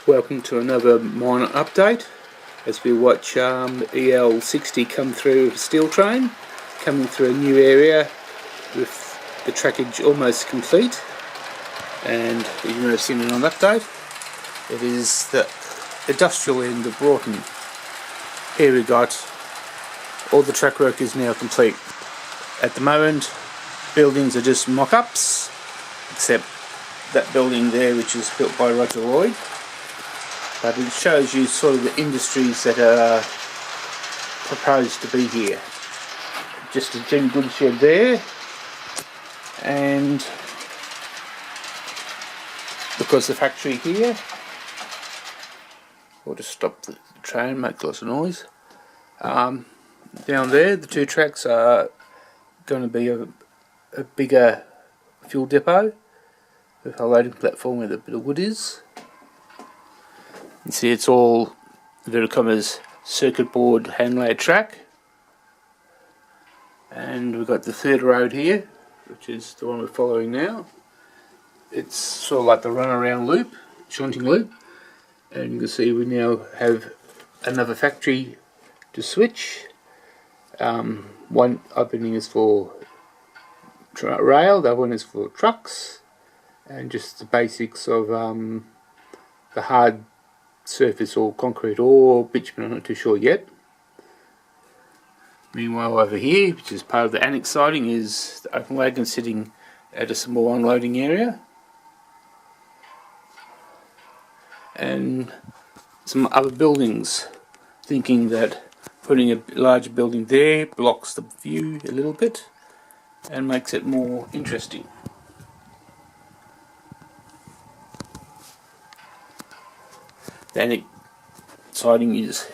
Welcome to another minor update as we watch EL60 come through a steel train, coming through a new area with the trackage almost complete. And you may have seen it on update. It is the industrial end of Broughton. Here we got all the track work is now complete. At the moment, buildings are just mock-ups, except that building there, which is built by Roger Lloyd. But it shows you sort of the industries that are proposed to be here. Just a gem goods shed there, and because the factory here, we'll just stop the train, make lots of noise. Down there, the two tracks are going to be a bigger fuel depot with a loading platform where the bit of wood is. You see, it's all inverted commas circuit board hand laid track, and we've got the third road here, which is the one we're following now. It's sort of like the runaround loop, shunting loop, and you can see we now have another factory to switch. One opening is for rail, the other one is for trucks, and just the basics of the hard surface or concrete or bitumen, I'm not too sure yet. Meanwhile, over here, which is part of the annex siding, is the open wagon sitting at a small unloading area, and some other buildings, thinking that putting a large building there blocks the view a little bit and makes it more interesting. The annex siding is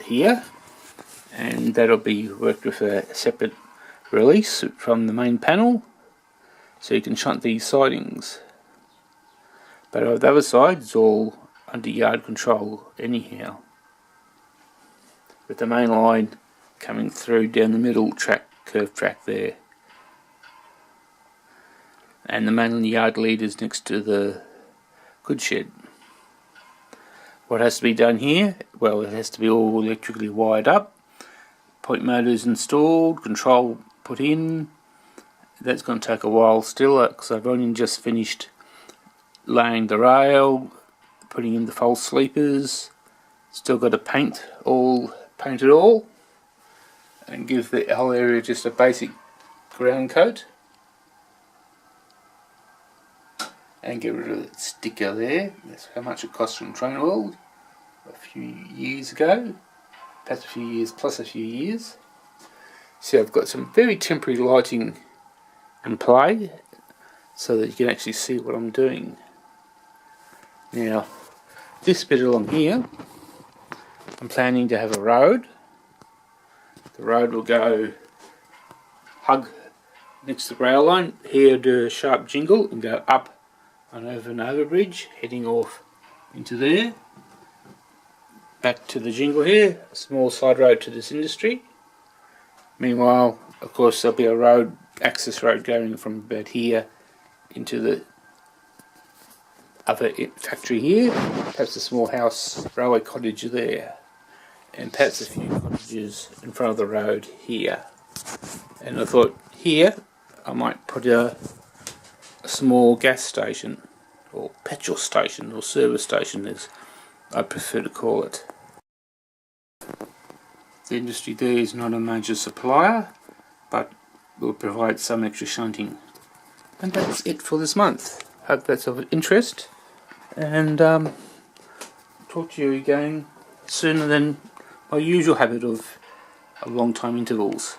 here, and that'll be worked with a separate release from the main panel, so you can shunt these sidings. But on the other side, it's all under yard control anyhow, with the main line coming through down the middle track, curved track there, and the main yard lead is next to the goods shed. What has to be done here? Well, it has to be all electrically wired up, point motors installed, control put in. That's going to take a while still, because I've only just finished laying the rail, putting in the false sleepers. Still got to paint it all, and give the whole area just a basic ground coat, and get rid of the sticker there. That's how much it cost from Train World a few years ago, perhaps a few years plus a few years. See, I've got some very temporary lighting and play so that you can actually see what I'm doing. Now, this bit along here, I'm planning to have a road. The road will go hug next to the rail line. Here do a sharp jingle and go up and over an overbridge, heading off into there. Back to the jingle here, a small side road to this industry. Meanwhile, of course, there'll be a road, access road going from about here into the other factory here. Perhaps a small house, railway cottage there. And perhaps a few cottages in front of the road here. And I thought here I might put a small gas station, or petrol station, or service station as I prefer to call it. The industry there is not a major supplier, but will provide some extra shunting. And that's it for this month. Hope that's of interest, and talk to you again sooner than my usual habit of long time intervals.